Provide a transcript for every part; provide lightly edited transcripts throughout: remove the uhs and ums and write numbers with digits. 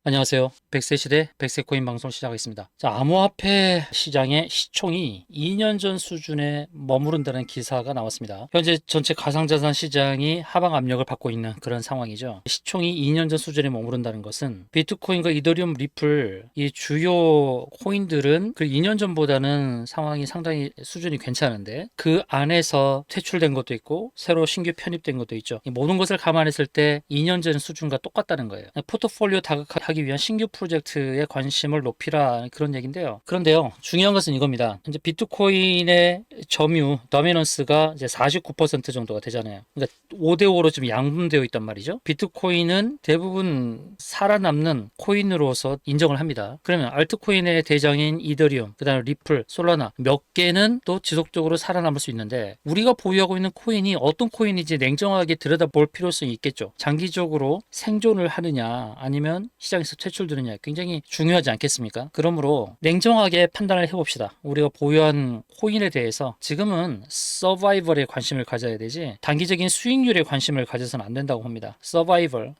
안녕하세요. 백세 시대 백세코인 방송 시작하겠습니다. 자, 암호화폐 시장의 시총이 2년 전 수준에 머무른다는 기사가 나왔습니다. 현재 전체 가상자산 시장이 하방 압력을 받고 있는 그런 상황이죠. 시총이 2년 전 수준에 머무른다는 것은 비트코인과 이더리움, 리플 이 주요 코인들은 그 2년 전보다는 상황이 상당히 수준이 괜찮은데 그 안에서 퇴출된 것도 있고 새로 신규 편입된 것도 있죠. 이 모든 것을 감안했을 때 2년 전 수준과 똑같다는 거예요. 포트폴리오 다각화하기 위한 신규 프로젝트에 관심을 높이라 그런 얘기인데요. 그런데요, 중요한 것은 이겁니다. 이제 비트코인의 점유 더미넌스가 이제 49% 정도가 되잖아요. 그러니까 5대5로 좀 양분되어 있단 말이죠. 비트코인은 대부분 살아남는 코인으로서 인정을 합니다. 그러면 알트코인의 대장인 이더리움, 그다음에 리플, 솔라나 몇 개는 또 지속적으로 살아남을 수 있는데 우리가 보유하고 있는 코인이 어떤 코인인지 냉정하게 들여다볼 필요성이 있겠죠. 장기적으로 생존을 하느냐 아니면 시장에서 퇴출되느냐 굉장히 중요하지 않겠습니까? 그러므로 냉정하게 판단을 해봅시다. 우리가 보유한 코인에 대해서 지금은 서바이벌에 관심을 가져야 되지 단기적인 수익률에 관심을 가져서는 안 된다고 봅니다. 서바이벌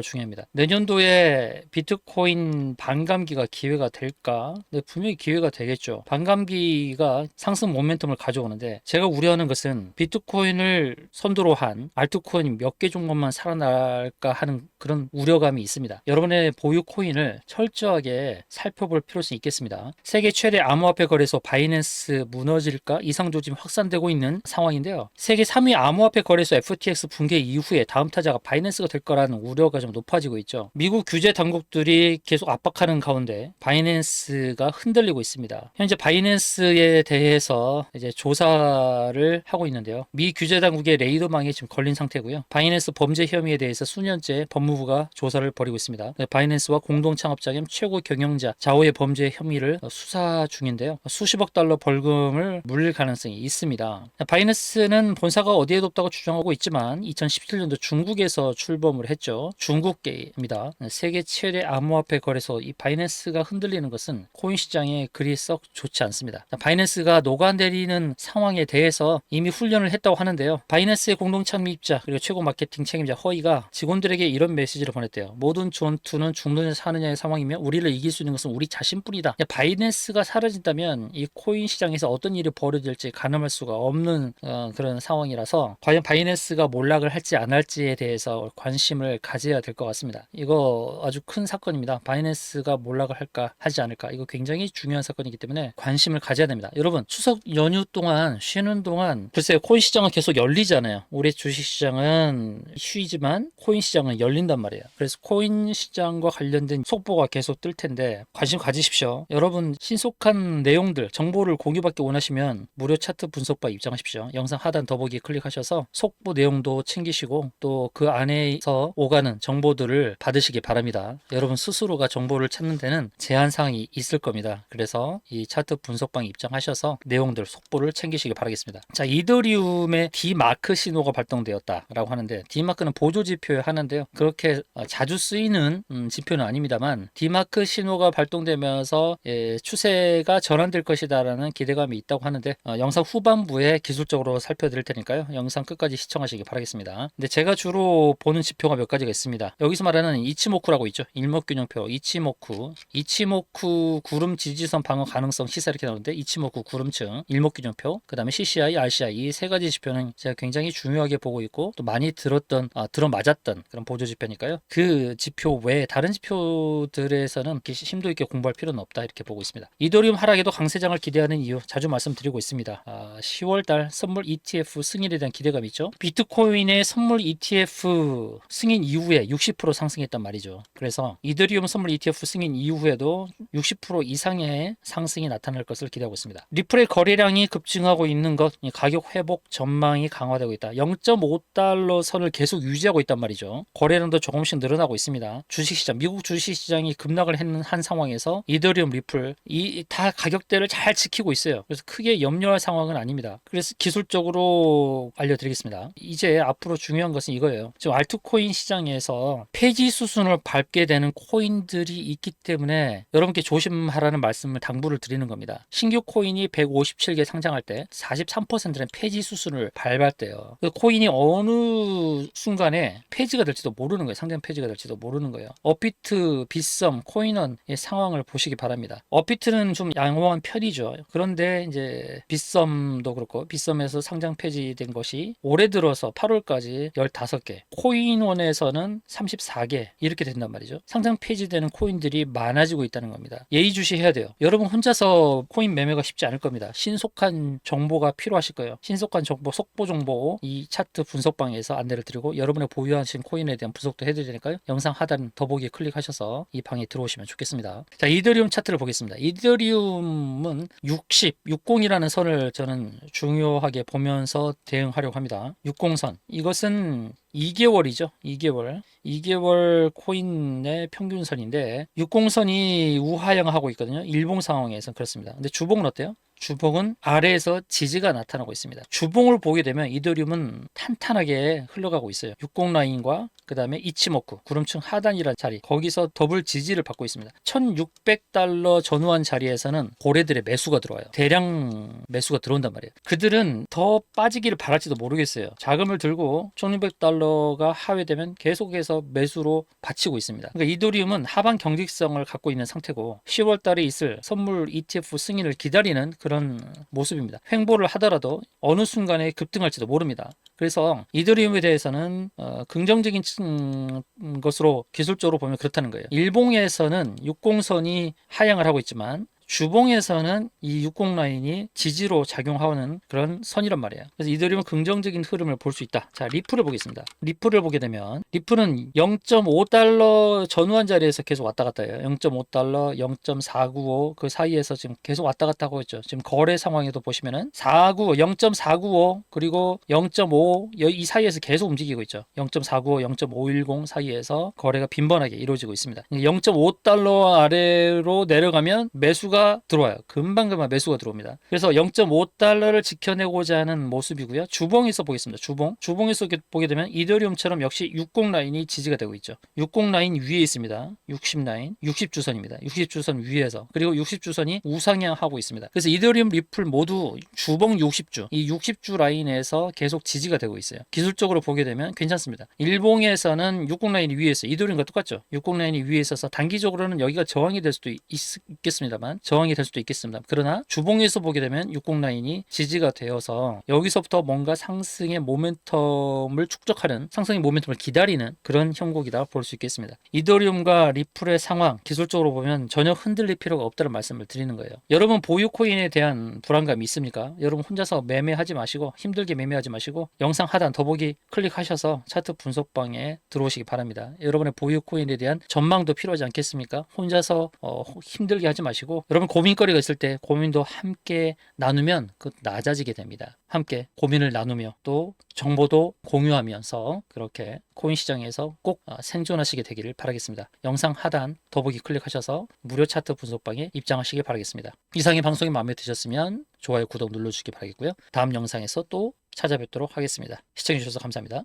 중요합니다. 내년도에 비트코인 반감기가 기회가 될까? 네, 분명히 기회가 되겠죠. 반감기가 상승 모멘텀을 가져오는데 제가 우려하는 것은 비트코인을 선두로 한 알트코인 몇 개 정도만 살아날까 하는 그런 우려감이 있습니다. 여러분의 보유 코인을 철저하게 살펴볼 필요성이 있겠습니다. 세계 최대 암호화폐 거래소 바이낸스 무너질까 이상 조짐 확산되고 있는 상황인데요. 세계 3위 암호화폐 거래소 FTX 붕괴 이후에 다음 타자가 바이낸스가 될 거라는 우려가 좀 높아지고 있죠. 미국 규제 당국들이 계속 압박하는 가운데 바이낸스가 흔들리고 있습니다. 현재 바이낸스에 대해서 이제 조사를 하고 있는데요. 미 규제 당국의 레이더망에 지금 걸린 상태고요. 바이낸스 범죄 혐의에 대해서 수년째 법무부가 조사를 벌이고 있습니다. 바이낸스와 공동 창업자 겸 최고 경영자 좌우의 범죄 혐의를 수사 중인데요. 수십억 달러 벌금을 물릴 가능성이 있습니다. 바이낸스는 본사가 어디에도 없다고 주장하고 있지만 2017년도 중국에서 출범을 했죠. 중국계입니다. 세계 최대 암호화폐 거래소 이 바이낸스가 흔들리는 것은 코인 시장에 그리 썩 좋지 않습니다. 바이낸스가 녹아내리는 상황에 대해서 이미 훈련을 했다고 하는데요. 바이낸스의 공동 창립자 그리고 최고 마케팅 책임자 허이가 직원들에게 이런 메시지를 보냈대요. 모든 전투는 죽느냐 사느냐의 상황이며 우리를 이길 수 있는 것은 우리 자신뿐이다. 바이낸스가 사라진다면 이 코인 시장에서 어떤 일이 벌어질지 가늠할 수가 없는 그런 상황이라서 과연 바이낸스가 몰락을 할지 안 할지에 대해서 관심을 가져야 될 것 같습니다. 이거 아주 큰 사건입니다. 바이낸스가 몰락을 할까 하지 않을까 이거 굉장히 중요한 사건이기 때문에 관심을 가져야 됩니다. 여러분 추석 연휴 동안 쉬는 동안 글쎄요 코인 시장은 계속 열리잖아요. 올해 주식 시장은 쉬지만 코인 시장은 열린단 말이에요. 그래서 코인 시장과 관련된 속보가 계속 뜰 텐데 관심 가지십시오. 여러분 신속한 내용들 정보를 공유받기 원하시면 무료 차트 분석바 입장하십시오. 영상 하단 더보기 클릭하셔서 속보 내용도 챙기시고 또 그 안에서 오가는 정보들을 받으시기 바랍니다. 여러분 스스로가 정보를 찾는 데는 제한사항이 있을 겁니다. 그래서 이 차트 분석방 입장하셔서 내용들 속보를 챙기시기 바라겠습니다. 자, 이더리움의 D마크 신호가 발동되었다라고 하는데 D마크는 보조지표에 하는데요. 그렇게 자주 쓰이는 지표는 아닙니다만 D마크 신호가 발동되면서 추세가 전환될 것이다라는 기대감이 있다고 하는데 영상 후반부에 기술적으로 살펴드릴 테니까요. 영상 끝까지 시청하시기 바라겠습니다. 근데 제가 주로 보는 지표가 몇 가지가 있습니다. 여기서 말하는 이치모쿠라고 있죠. 일목균형표 이치모쿠 구름 지지선 방어 가능성 시세 이렇게 나오는데 이치모쿠 구름층 일목균형표 그 다음에 CCI, RCI 이 세 가지 지표는 제가 굉장히 중요하게 보고 있고 또 많이 들어맞았던 그런 보조 지표니까요. 그 지표 외에 다른 지표들에서는 이렇게 심도 있게 공부할 필요는 없다 이렇게 보고 있습니다. 이더리움 하락에도 강세장을 기대하는 이유 자주 말씀드리고 있습니다. 10월달 선물 ETF 승인에 대한 기대감이 있죠. 비트코인의 선물 ETF 승인 이후에 60% 상승했단 말이죠. 그래서 이더리움 선물 ETF 승인 이후에도 60% 이상의 상승이 나타날 것을 기대하고 있습니다. 리플의 거래량이 급증하고 있는 것, 가격 회복 전망이 강화되고 있다. 0.5달러 선을 계속 유지하고 있단 말이죠. 거래량도 조금씩 늘어나고 있습니다. 주식시장, 미국 주식시장이 급락을 했는 한 상황에서 이더리움, 리플 이 다 가격대를 잘 지키고 있어요. 그래서 크게 염려할 상황은 아닙니다. 그래서 기술적으로 알려드리겠습니다. 이제 앞으로 중요한 것은 이거예요. 지금 알트코인 시장에서 폐지 수순을 밟게 되는 코인들이 있기 때문에 여러분께 조심하라는 말씀을 당부를 드리는 겁니다. 신규 코인이 157개 상장할 때 43%는 폐지 수순을 밟았대요. 코인이 어느 순간에 폐지가 될지도 모르는 거예요. 상장 폐지가 될지도 모르는 거예요. 업비트, 빗썸, 코인원의 상황을 보시기 바랍니다. 업비트는 좀 양호한 편이죠. 그런데 이제 빗썸도 그렇고 빗썸에서 상장 폐지된 것이 올해 들어서 8월까지 15개, 코인원에서는 34개 이렇게 된단 말이죠. 상장 폐지되는 코인들이 많아지고 있다는 겁니다. 예의주시해야 돼요. 여러분 혼자서 코인 매매가 쉽지 않을 겁니다. 신속한 정보가 필요하실 거예요. 신속한 정보, 속보 정보 이 차트 분석방에서 안내를 드리고 여러분의 보유하신 코인에 대한 분석도 해드리니까요. 영상 하단 더보기에 클릭하셔서 이 방에 들어오시면 좋겠습니다. 자, 이더리움 차트를 보겠습니다. 이더리움은 60이라는 선을 저는 중요하게 보면서 대응하려고 합니다. 60선. 이것은 2개월이죠. 2개월 코인의 평균선인데 60선이 우하향하고 있거든요. 일봉 상황에서는 그렇습니다. 근데 주봉은 어때요? 주봉은 아래에서 지지가 나타나고 있습니다. 주봉을 보게 되면 이더리움은 탄탄하게 흘러가고 있어요. 60 라인과 그 다음에 이치모쿠 구름층 하단이라는 자리 거기서 더블 지지를 받고 있습니다. 1600달러 전후한 자리에서는 고래들의 매수가 들어와요. 대량 매수가 들어온단 말이에요. 그들은 더 빠지기를 바랄지도 모르겠어요. 자금을 들고 1600달러가 하회되면 계속해서 매수로 받치고 있습니다. 그러니까 이더리움은 하방 경직성을 갖고 있는 상태고 10월 달에 있을 선물 ETF 승인을 기다리는 그런 모습입니다. 횡보를 하더라도 어느 순간에 급등할지도 모릅니다. 그래서 이더리움에 대해서는 긍정적인 것으로 기술적으로 보면 그렇다는 거예요. 일봉에서는 60선이 하향을 하고 있지만 주봉에서는 이 60 라인이 지지로 작용하는 그런 선이란 말이에요. 그래서 이더리움은 긍정적인 흐름을 볼 수 있다. 자, 리플을 보겠습니다. 리플을 보게 되면 리플은 0.5달러 전후한 자리에서 계속 왔다 갔다 해요. 0.5달러, 0.495 그 사이에서 지금 계속 왔다 갔다 하고 있죠. 지금 거래 상황에도 보시면은 0.495 그리고 0.5 이 사이에서 계속 움직이고 있죠. 0.495, 0.510 사이에서 거래가 빈번하게 이루어지고 있습니다. 0.5달러 아래로 내려가면 매수가 들어와요. 금방 매수가 들어옵니다. 그래서 0.5달러를 지켜내고자 하는 모습이고요. 주봉에서 보겠습니다. 주봉에서 보게 되면 이더리움처럼 역시 60 라인이 지지가 되고 있죠. 60 라인 위에 있습니다. 60 라인, 60주선입니다. 60주선 위에서 그리고 60주선이 우상향하고 있습니다. 그래서 이더리움, 리플 모두 주봉 60주, 이 60주 라인에서 계속 지지가 되고 있어요. 기술적으로 보게 되면 괜찮습니다. 일봉에서는 60 라인이 위에 있어요. 이더리움과 똑같죠. 60 라인이 위에 있어서 단기적으로는 여기가 저항이 될 수도 있겠습니다만 저항이 될 수도 있겠습니다. 그러나 주봉에서 보게 되면 60 라인이 지지가 되어서 여기서부터 뭔가 상승의 모멘텀을 축적하는 상승의 모멘텀을 기다리는 그런 형국이다 볼 수 있겠습니다. 이더리움과 리플의 상황 기술적으로 보면 전혀 흔들릴 필요가 없다는 말씀을 드리는 거예요. 여러분 보유 코인에 대한 불안감이 있습니까? 여러분 혼자서 매매하지 마시고 힘들게 매매하지 마시고 영상 하단 더보기 클릭하셔서 차트 분석방에 들어오시기 바랍니다. 여러분의 보유 코인에 대한 전망도 필요하지 않겠습니까? 혼자서 힘들게 하지 마시고 여러분 고민거리가 있을 때 고민도 함께 나누면 낮아지게 됩니다. 함께 고민을 나누며 또 정보도 공유하면서 그렇게 코인 시장에서 꼭 생존하시게 되기를 바라겠습니다. 영상 하단 더보기 클릭하셔서 무료 차트 분석방에 입장하시길 바라겠습니다. 이상의 방송이 마음에 드셨으면 좋아요, 구독 눌러주시기 바라겠고요. 다음 영상에서 또 찾아뵙도록 하겠습니다. 시청해주셔서 감사합니다.